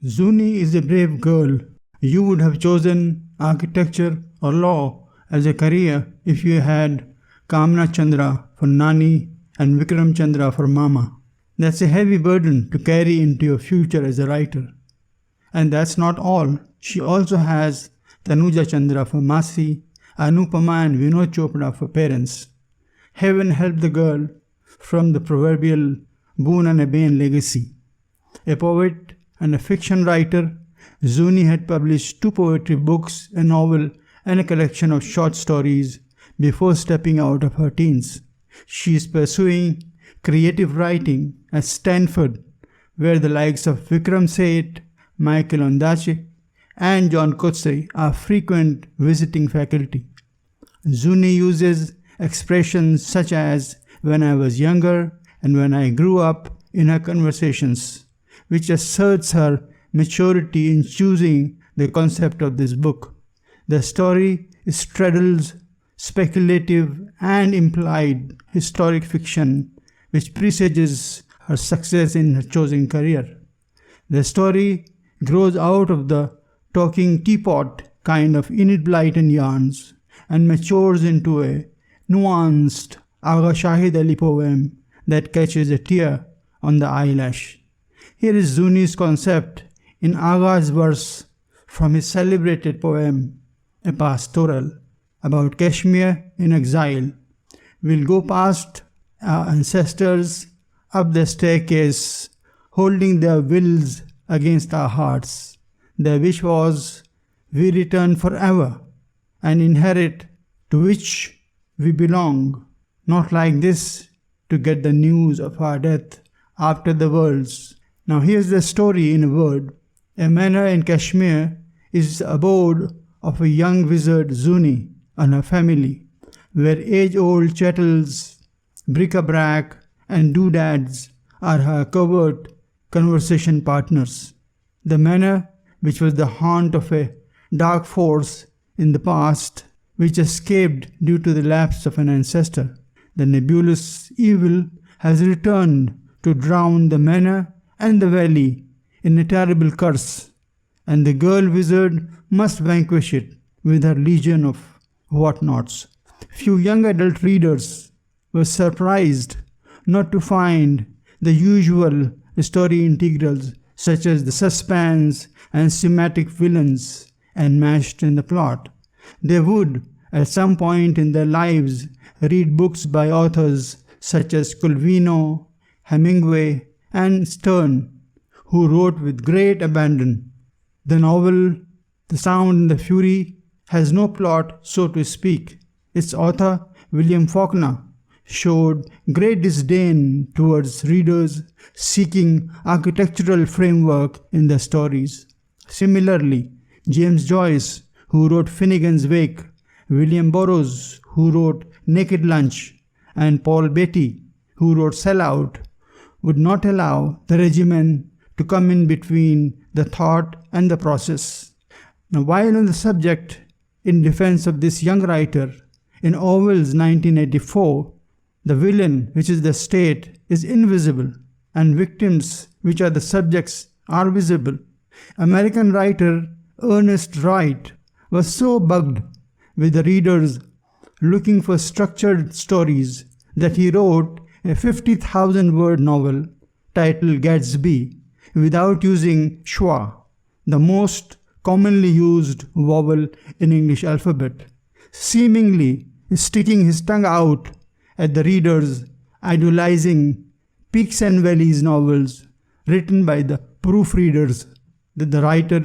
Zuni is a brave girl. You would have chosen architecture or law as a career if you had Kamna Chandra for Nani and Vikram Chandra for Mama. That's a heavy burden to carry into your future as a writer. And that's not all. She also has Tanuja Chandra for Masi, Anupama and Vinod Chopra for parents. Heaven help the girl from the proverbial boon and a bane legacy. A poet and a fiction writer, Zuni had published 2 poetry books, a novel, and a collection of short stories before stepping out of her teens. She is pursuing creative writing at Stanford, where the likes of VIKRAM Seth, Michael Ondaatje, and John Coetzee are frequent visiting faculty. Zuni uses expressions such as "when I was younger" and "when I grew up" in her conversations, which asserts her maturity in choosing the concept of this book. The story straddles speculative and implied historic fiction, which presages her success in her chosen career. The story grows out of the talking teapot kind of Enid Blyton yarns and matures into a nuanced Agha Shahid Ali poem that catches a tear on the eyelash. Here is Zuni's concept in Agha's verse from his celebrated poem, A Pastoral, about Kashmir in exile. We'll go past our ancestors up the staircase, holding their wills against our hearts. Their wish was, we return forever and inherit to which we belong, not like this to get the news of our death after the worlds. Now here's the story in a word. A manor in Kashmir is the abode of a young wizard Zuni and her family, where age-old chattels, bric-a-brac, and doodads are her covert conversation partners. The manor, which was the haunt of a dark force in the past, which escaped due to the lapse of an ancestor, the nebulous evil has returned to drown the manor and the valley in a terrible curse, and the girl wizard must vanquish it with her legion of whatnots. Few young adult readers were surprised not to find the usual story integrals such as the suspense and thematic villains enmeshed in the plot. They would, at some point in their lives, read books by authors such as Colvino, Hemingway, and Sterne, who wrote with great abandon. The novel, The Sound and the Fury, has no plot, so to speak. Its author, William Faulkner, showed great disdain towards readers seeking architectural framework in their stories. Similarly, James Joyce, who wrote Finnegan's Wake, William Burroughs, who wrote Naked Lunch, and Paul Beatty, who wrote Sellout, would not allow the regimen to come in between the thought and the process. Now, while on the subject, in defense of this young writer, in Orwell's 1984, the villain, which is the state, is invisible, and victims, which are the subjects, are visible. American writer Ernest Wright was so bugged with the readers looking for structured stories that he wrote a 50,000-word novel titled Gadsby without using schwa, the most commonly used vowel in English alphabet, seemingly sticking his tongue out at the readers, idolizing Peaks and Valleys novels written by the proofreaders. That the writer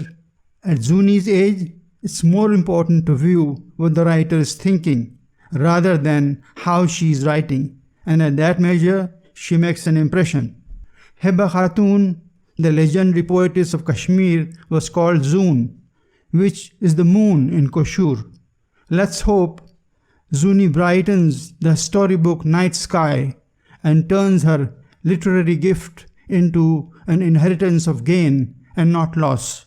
at Zuni's age, it's more important to view what the writer is thinking rather than how she is writing, and at that measure she makes an impression. Heba Khatun, the legendary poetess of Kashmir, was called Zun, which is the moon in Koshur. Let's hope Zuni brightens the storybook night sky and turns her literary gift into an inheritance of gain and not loss.